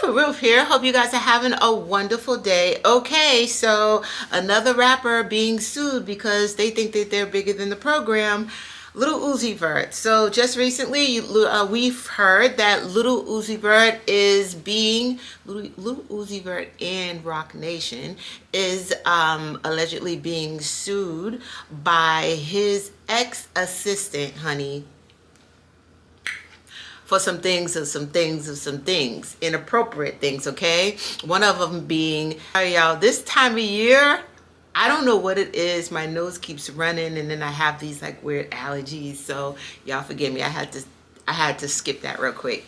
Ruth here. Hope you guys are having a wonderful day. Okay, so another rapper being sued because they think that they're bigger than the program. Lil Uzi Vert. So just recently, we've heard that Lil Uzi Vert is being Lil Uzi Vert and Rock Nation is allegedly being sued by his ex-assistant, honey, for some things, inappropriate things, okay? One of them being, y'all, this time of year, I don't know what it is. My nose keeps running, and then I have these like weird allergies. So y'all forgive me. I had to skip that real quick.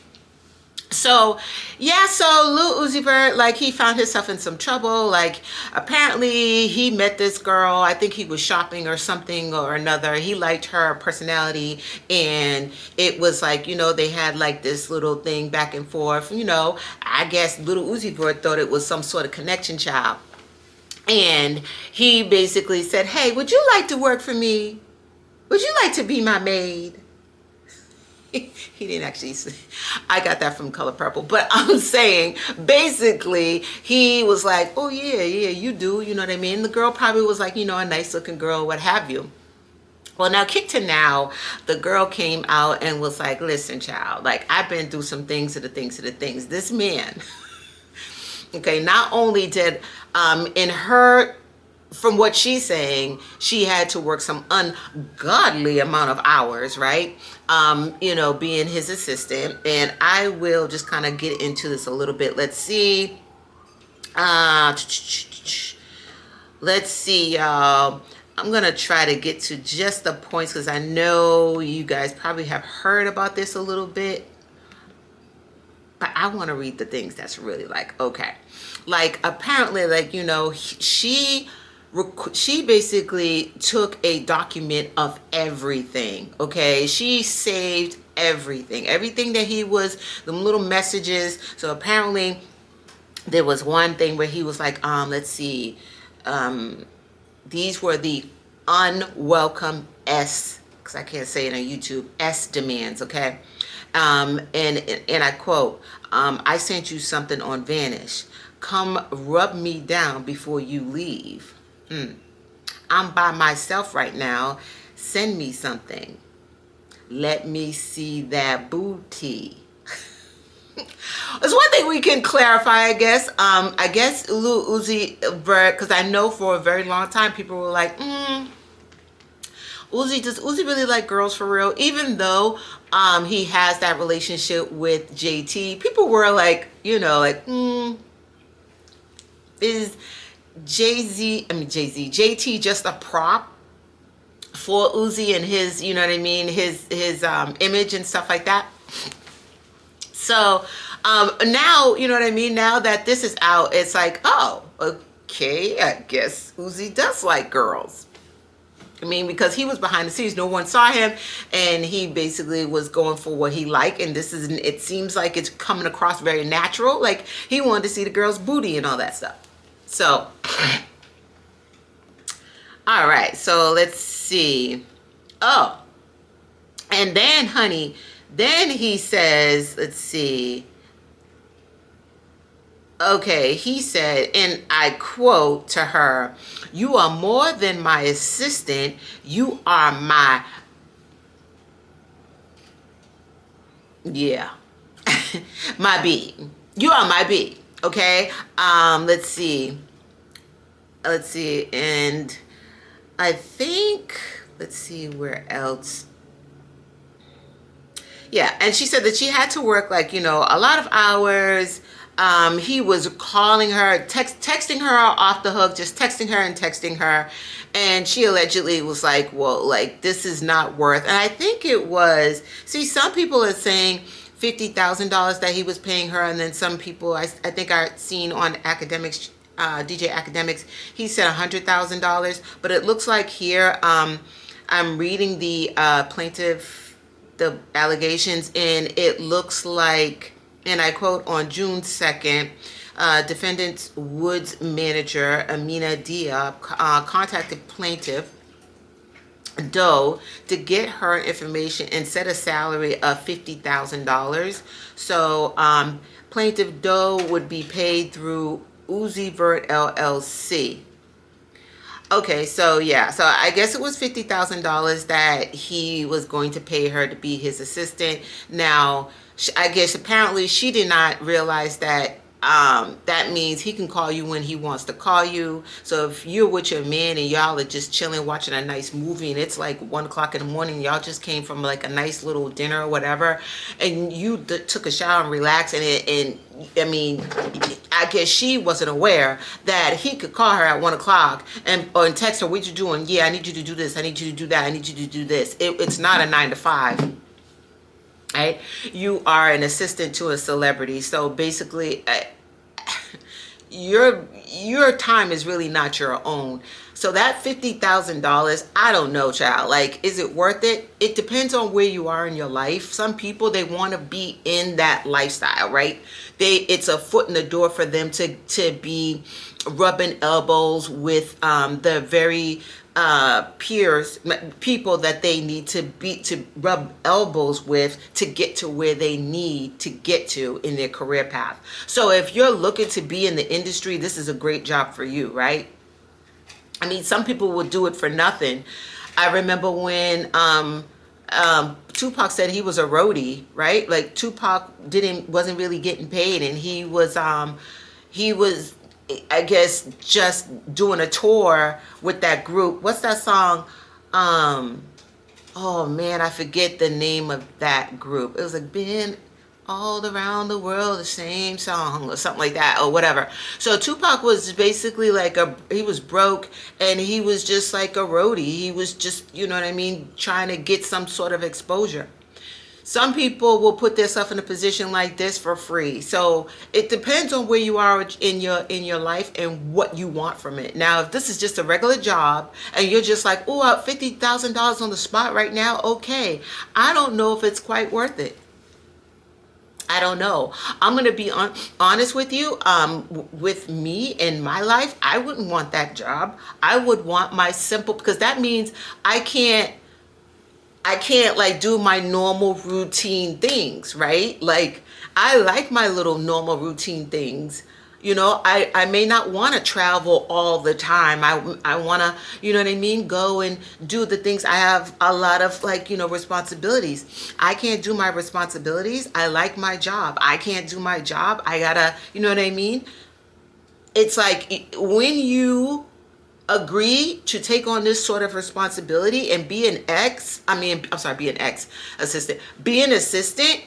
So yeah, so Lil Uzi Vert, like, he found himself in some trouble. Like, apparently he met this girl, I think he was shopping or something or another. He liked her personality, and it was like, they had like this little thing back and forth. I guess Lil Uzi Vert thought it was some sort of connection, child. And he basically said, hey, would you like to work for me? Would you like to be my maid? He didn't actually say, I got that from Color Purple, but I'm saying basically he was like, oh yeah, you do, you know what I mean? The girl probably was like, a nice looking girl, what have you. Well, now kick to now, the girl came out and was like, listen, child, like, I've been through some things to the things. This man, okay, not only did in her, from what she's saying, she had to work some ungodly amount of hours, right? Being his assistant. And I will just kind of get into this a little bit. Let's see. Let's see, y'all. I'm going to try to get to just the points because I know you guys probably have heard about this a little bit. But I want to read the things that's really like, okay. Like, apparently, like, she basically took a document of everything, okay? She saved everything that he was, them little messages. So apparently there was one thing where he was like, let's see, these were the unwelcome S, because I can't say it on YouTube, S demands, okay? And I quote, I sent you something on Vanish. Come rub me down before you leave. I'm by myself right now. Send me something. Let me see that booty. There's one thing we can clarify, I guess. I guess Lil Uzi Vert, because I know for a very long time people were like, does Uzi really like girls for real? Even though he has that relationship with JT, people were like, is JT just a prop for Uzi and his, his image and stuff like that? So now, now that this is out, it's like, oh, okay, I guess Uzi does like girls. Because he was behind the scenes, no one saw him, and he basically was going for what he liked, and it seems like it's coming across very natural, like he wanted to see the girl's booty and all that stuff. So, all right, so let's see. Oh, and then, honey, then he says, let's see. Okay, he said, and I quote to her, you are more than my assistant. You are my, my B. You are my B. Okay, let's see, and I think, let's see where else. Yeah, and she said that she had to work like, a lot of hours. He was calling her, texting her off the hook, just texting her. And she allegedly was like, well, like, this is not worth, and I think it was, see, some people are saying $50,000 that he was paying her, and then some people, I think I've seen on Academics, DJ Academics, he said $100,000, but it looks like here, I'm reading the plaintiff, the allegations, and it looks like, and I quote, on June 2nd, defendant Wood's manager, Amina Diab, contacted plaintiff Doe to get her information and set a salary of $50,000. So Plaintiff Doe would be paid through Uzi Vert LLC. Okay, so yeah, so I guess it was $50,000 that he was going to pay her to be his assistant. Now, I guess apparently she did not realize that that means he can call you when he wants to call you. So if you're with your man and y'all are just chilling watching a nice movie and it's like 1 o'clock in the morning, y'all just came from like a nice little dinner or whatever, and you took a shower and relaxed, and I mean, I guess she wasn't aware that he could call her at 1 o'clock and text her, what you doing? Yeah, I need you to do this, I need you to do that, I need you to do this. It's not a 9 to 5. Right? You are an assistant to a celebrity. So basically, your time is really not your own. So that $50,000, I don't know, child. Like, is it worth it? It depends on where you are in your life. Some people, they want to be in that lifestyle, right? It's a foot in the door for them to be rubbing elbows with the very people that they need to rub elbows with to get to where they need to get to in their career path. So if you're looking to be in the industry, this is a great job for you, right? I mean, some people would do it for nothing. I remember when Tupac said he was a roadie, right? Like Tupac wasn't really getting paid, and he was I guess just doing a tour with that group. What's that song? Oh man, I forget the name of that group. It was like been all around the world, the same song or something like that or whatever. So Tupac was basically like he was broke and he was just like a roadie. He was just, you know what I mean, trying to get some sort of exposure. Some people will put themselves in a position like this for free. So it depends on where you are in your life and what you want from it. Now, if this is just a regular job and you're just like, oh, $50,000 on the spot right now, okay. I don't know if it's quite worth it. I don't know. I'm going to be honest with you. With me in my life, I wouldn't want that job. I would want my simple, because that means I can't like do my normal routine things, right? Like I like my little normal routine things. You know, I may not want to travel all the time. I want to, you know what I mean, go and do the things. I have a lot of like, you know, responsibilities. I can't do my responsibilities. I like my job. I can't do my job. I gotta, you know what I mean? It's like when you agree to take on this sort of responsibility and be an assistant, be an assistant,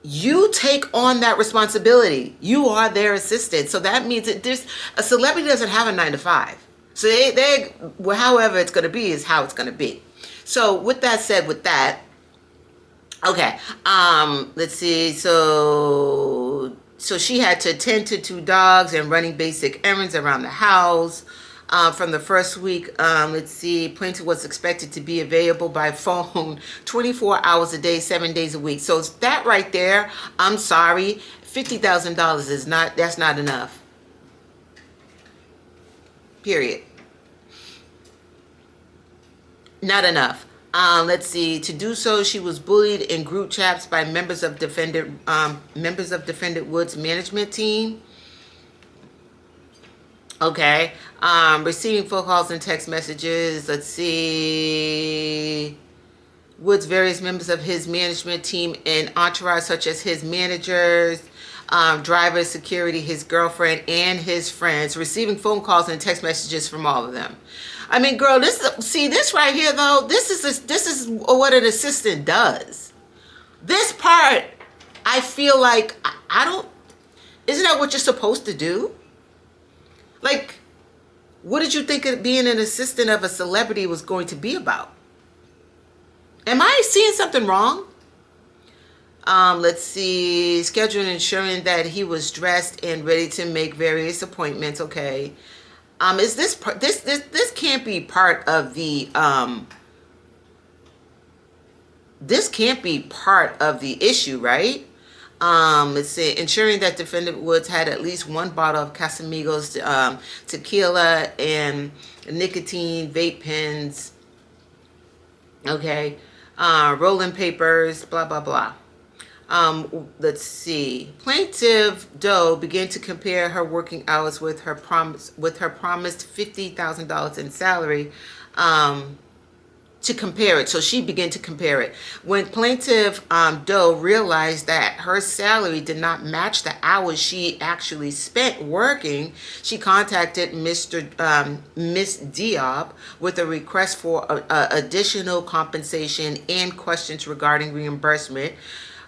you take on that responsibility. You are their assistant. So that means that a celebrity doesn't have a 9 to 5. So they however it's going to be is how it's going to be. So with that said, okay, let's see. So she had to attend to 2 dogs and running basic errands around the house. From the first week, let's see, plaintiff was expected to be available by phone 24 hours a day, 7 days a week. So that right there, I'm sorry, $50,000 that's not enough. Period. Not enough. Let's see. To do so, she was bullied in group chats by members of defendant Wood's management team. Okay. Receiving phone calls and text messages. Let's see. Wood's various members of his management team and entourage, such as his managers, drivers, security, his girlfriend, and his friends, receiving phone calls and text messages from all of them. I mean, girl, this right here though. This is what an assistant does. This part, I feel like I don't. Isn't that what you're supposed to do? Like, what did you think of being an assistant of a celebrity was going to be about? Am I seeing something wrong? Let's see. Scheduling and ensuring that he was dressed and ready to make various appointments. Okay. Is this this can't be part of the this can't be part of the issue, right? Let's see, ensuring that defendant Woods had at least 1 bottle of Casamigos, tequila, and nicotine vape pens. Okay, rolling papers, blah blah blah. Let's see. Plaintiff Doe began to compare her working hours with her promised $50,000 in salary. To compare it. So she began to compare it. When plaintiff Doe realized that her salary did not match the hours she actually spent working, she contacted Miss Diop with a request for additional compensation and questions regarding reimbursement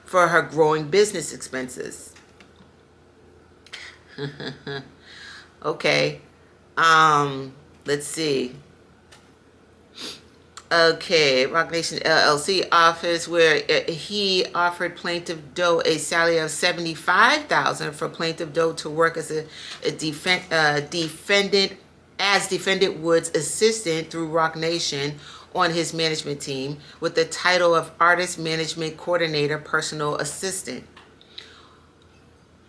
for her growing business expenses. Okay. Let's see. Okay, Rock Nation LLC office, where he offered plaintiff Doe a salary of $75,000 for plaintiff Doe to work as a defendant Wood's assistant through Rock Nation on his management team with the title of artist management coordinator, personal assistant.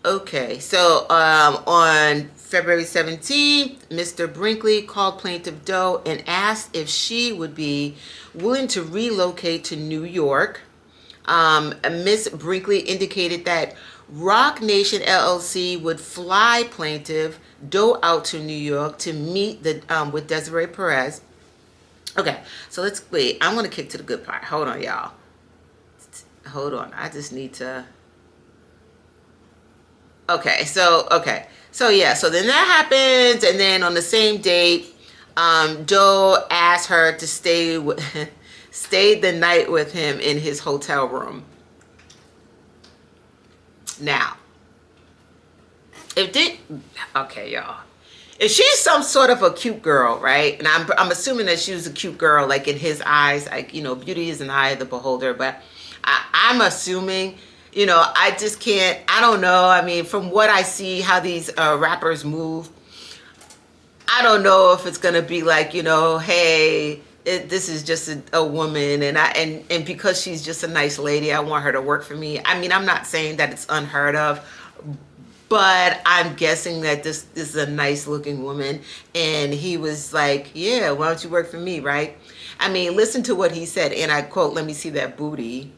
Okay, so on February 17th, Mr. Brinkley called plaintiff Doe and asked if she would be willing to relocate to New York. Miss Brinkley indicated that Rock Nation LLC would fly plaintiff Doe out to New York to meet with Desiree Perez. Okay, so let's wait. I'm going to kick to the good part. Hold on, y'all. Hold on. I just need to... Okay, so yeah, so then that happens, and then on the same date, Doe asked her to stay the night with him in his hotel room. Now, okay, y'all, if she's some sort of a cute girl, right? And I'm assuming that she was a cute girl, like in his eyes, like, beauty is an eye of the beholder, but I'm assuming. I just can't, I don't know. I mean, from what I see, how these rappers move, I don't know if it's going to be like, hey, this is just a woman. And because she's just a nice lady, I want her to work for me. I mean, I'm not saying that it's unheard of, but I'm guessing that this is a nice looking woman. And he was like, yeah, why don't you work for me, right? I mean, listen to what he said. And I quote, "Let me see that booty."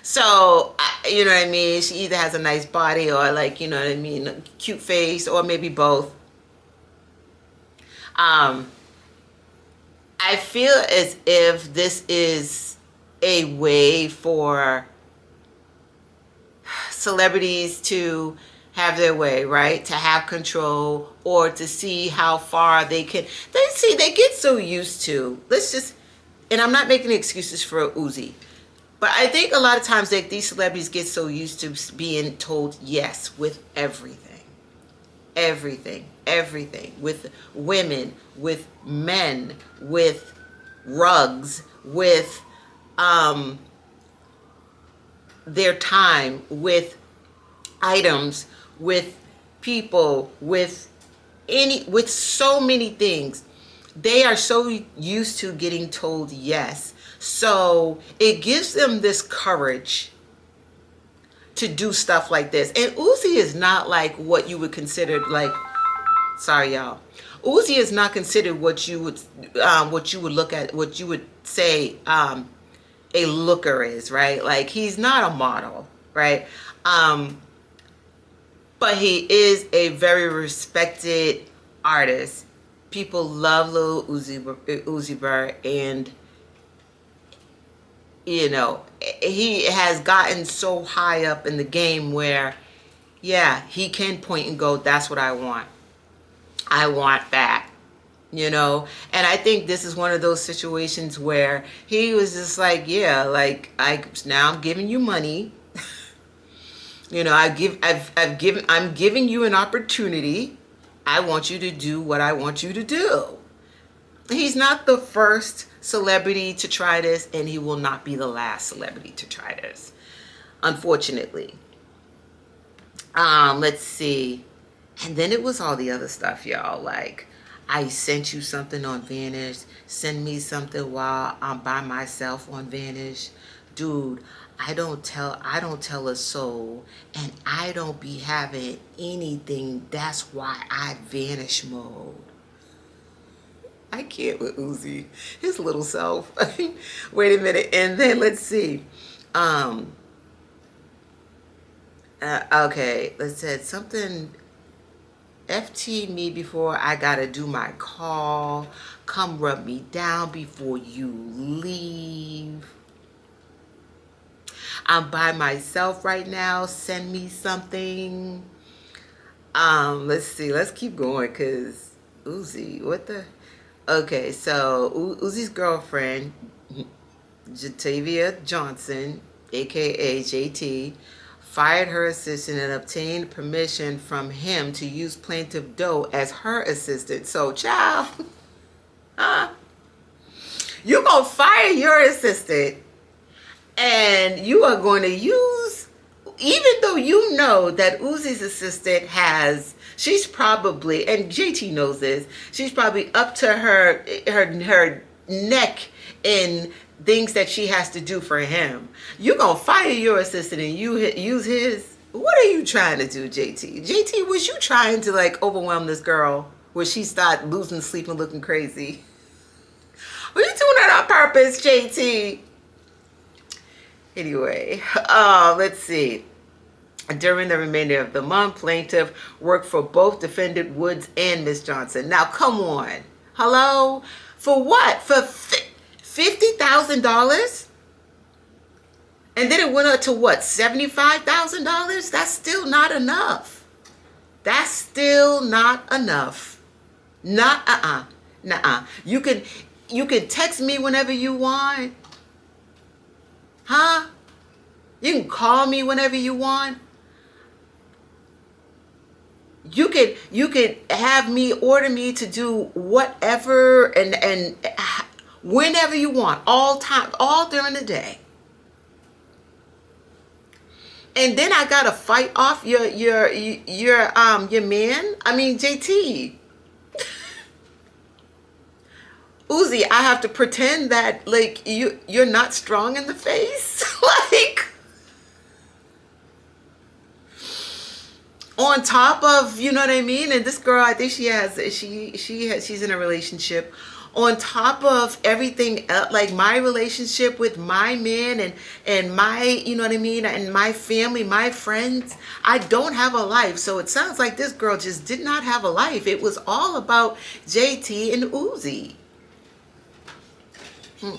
So, you know what I mean? She either has a nice body or like, you know what I mean, a cute face, or maybe both. I feel as if this is a way for celebrities to have their way, right? To have control, or to see how far they can. They get so used to, and I'm not making excuses for Uzi. But I think a lot of times these celebrities get so used to being told yes with everything. Everything. With women, with men, with rugs, with their time, with items, with people, with so many things. They are so used to getting told yes. So it gives them this courage to do stuff like this. And Uzi is not like what you would consider like, sorry y'all, Uzi is not considered what you would look at, what you would say a looker is, right? Like, he's not a model, right? But he is a very respected artist. People love Lil Uzi Vert, and he has gotten so high up in the game where, yeah, he can point and go, that's what I want. I want that, And I think this is one of those situations where he was just like, yeah, like, now I'm giving you money. I'm giving you an opportunity. I want you to do what I want you to do. He's not the first celebrity to try this, and he will not be the last celebrity to try this, unfortunately. Let's see. And then it was all the other stuff, y'all. Like, I sent you something on Vanish. Send me something while I'm by myself on Vanish. Dude, I don't tell a soul, and I don't be having anything. That's why I vanish mode. I can't with Uzi, his little self. Wait a minute. And then let's see. Um, okay, let's say something. FT me before I gotta do my call. Come rub me down before you leave. I'm by myself right now. Send me something. Let's see. Let's keep going because Uzi, what the? Okay, so Uzi's girlfriend, Jatavia Johnson, aka JT, fired her assistant and obtained permission from him to use plaintiff Doe as her assistant. So, child, huh? You gonna fire your assistant and you are going to use, even though you know that Uzi's assistant she's probably, and JT knows this, she's probably up to her neck in things that she has to do for him. You gonna fire your assistant and you use his? What are you trying to do, JT? JT, was you trying to like overwhelm this girl where she started losing sleep and looking crazy? Were you doing that on purpose, JT? Anyway, let's see. During the remainder of the month, plaintiff worked for both defendant Woods and Miss Johnson. Now, come on. Hello? For what? For $50,000? And then it went up to what? $75,000? That's still not enough. That's still not enough. Nuh-uh. You can text me whenever you want. Huh? You can call me whenever you want. You could have me order me to do whatever and whenever you want, all time, all during the day. And then I gotta fight off your man. I mean, JT. Uzi, I have to pretend that like you're not strong in the face. Like, on top of, you know what I mean? And this girl, I think she's in a relationship. On top of everything else, like my relationship with my man and my, you know what I mean, and my family, my friends, I don't have a life. So it sounds like this girl just did not have a life. It was all about JT and Uzi.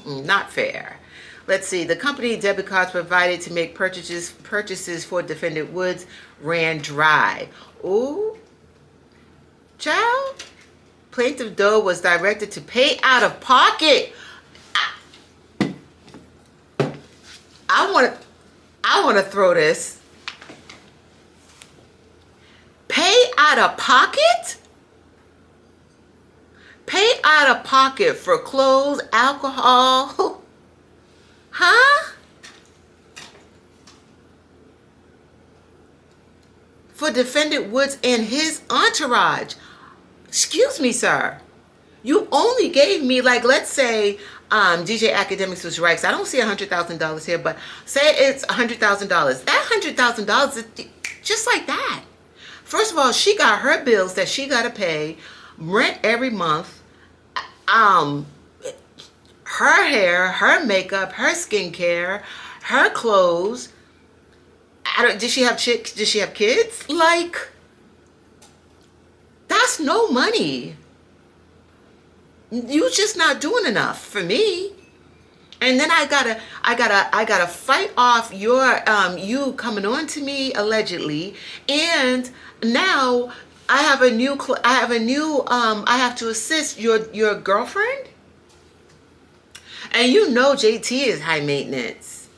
Not fair. Let's see. The company debit cards provided to make purchases for defendant Woods ran dry. Ooh, child. Plaintiff Doe was directed to pay out of pocket. I want to throw this. Pay out of pocket? Pay out of pocket for clothes, alcohol. Huh? For defendant Woods and his entourage. Excuse me, sir. You only gave me, like, let's say DJ Academics was right. So I don't see $100,000 here, but say it's $100,000. That $100,000 is just like that. First of all, she got her bills that she got to pay, rent every month, her hair, her makeup, her skincare, her clothes. Did she have kids? Like, that's no money. You just not doing enough for me. And then I gotta fight off your you coming on to me allegedly, and now I have to assist your girlfriend. And you know JT is high maintenance.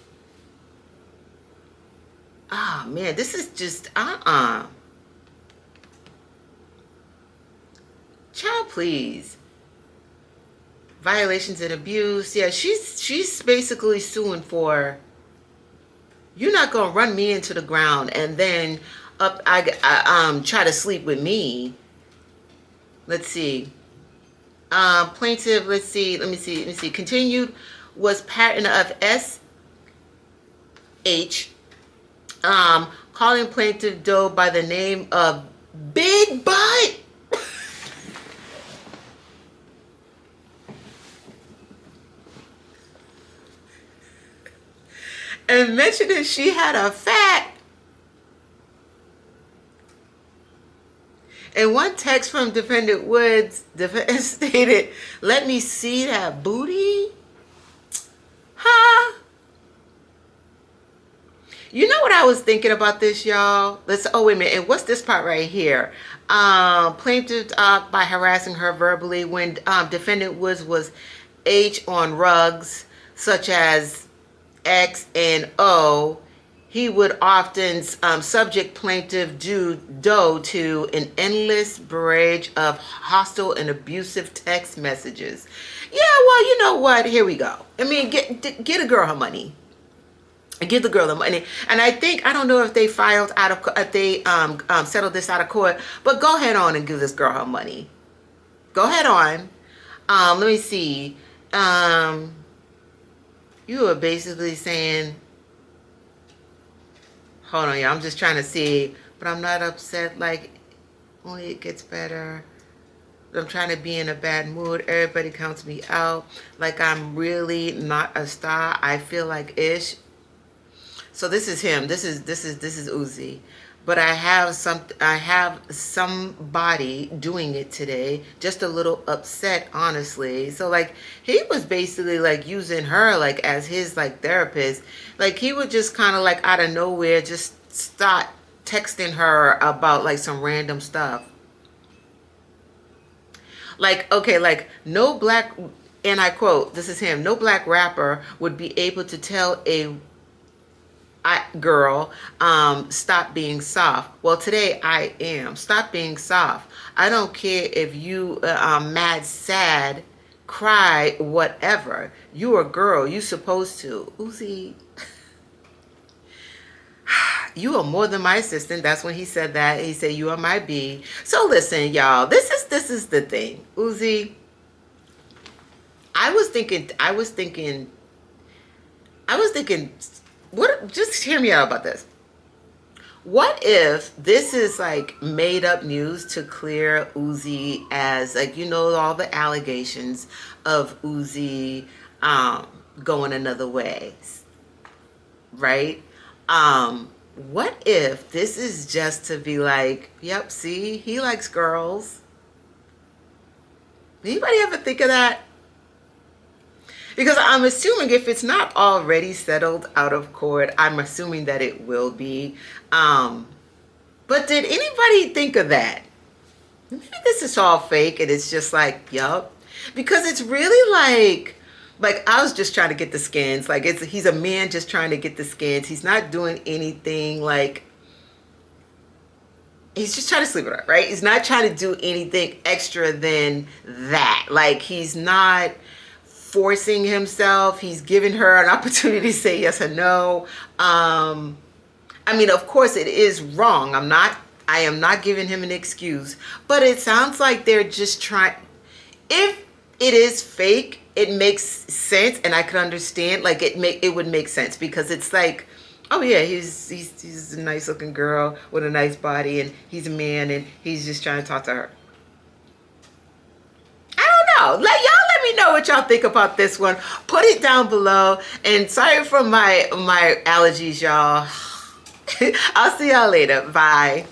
Oh man, this is just child, please. Violations and abuse. Yeah, she's basically suing for, you're not gonna run me into the ground and then try to sleep with me. Let's see. Plaintiff, let me see. Continued was pattern of SH, calling plaintiff Doe by the name of Big Butt. and mentioned that she had a fat. And one text from Defendant Woods stated, "Let me see that booty." Huh? You know what I was thinking about this, y'all? Oh, wait a minute. And what's this part right here? Plaintiff by harassing her verbally when Defendant Woods was H on rugs such as X and O. He would often subject plaintiff Doe to an endless barrage of hostile and abusive text messages. Yeah, well, you know what? Here we go. I mean, get a girl her money. Give the girl the money. And I think, I don't know if they filed out of, if they settled this out of court, but go ahead on and give this girl her money. Go ahead on. Let me see. You are basically saying, hold on, y'all. I'm just trying to see, but I'm not upset. Like, only it gets better. I'm trying to be in a bad mood. Everybody counts me out. Like I'm really not a star. I feel like ish. So this is him. This is Uzi. But I have somebody doing it today. Just a little upset, honestly. So like he was basically like using her like as his like therapist. Like he would just kind of like out of nowhere just start texting her about like some random stuff. Like, okay, like no black, and I quote, this is him, no black rapper would be able to tell a girl, stop being soft. Well, today I am. Stop being soft. I don't care if you mad, sad, cry, whatever. You a girl. You supposed to. Uzi, you are more than my assistant. That's when he said that. He said, you are my B. So listen, y'all, this is the thing. Uzi, I was thinking, what, just hear me out about this. What if this is like made up news to clear Uzi as like, you know, all the allegations of Uzi going another way, right? What if this is just to be like, yep, see, he likes girls. Anybody ever think of that? Because I'm assuming if it's not already settled out of court, I'm assuming that it will be. But did anybody think of that? Maybe this is all fake and it's just like, yup. Because it's really like I was just trying to get the skins. Like he's a man just trying to get the skins. He's not doing anything like, he's just trying to sleep with her, right? He's not trying to do anything extra than that. Like he's not forcing himself. He's giving her an opportunity to say yes or no. I mean, of course it is wrong. I am not giving him an excuse, but it sounds like they're just trying. If it is fake, it makes sense, and I could understand. Like it would make sense because it's like, oh yeah, he's a nice looking girl with a nice body, and he's a man, and he's just trying to talk to her. I don't know. Let me know what y'all think about this one. Put it down below. And sorry for my allergies, y'all. I'll see y'all later. Bye.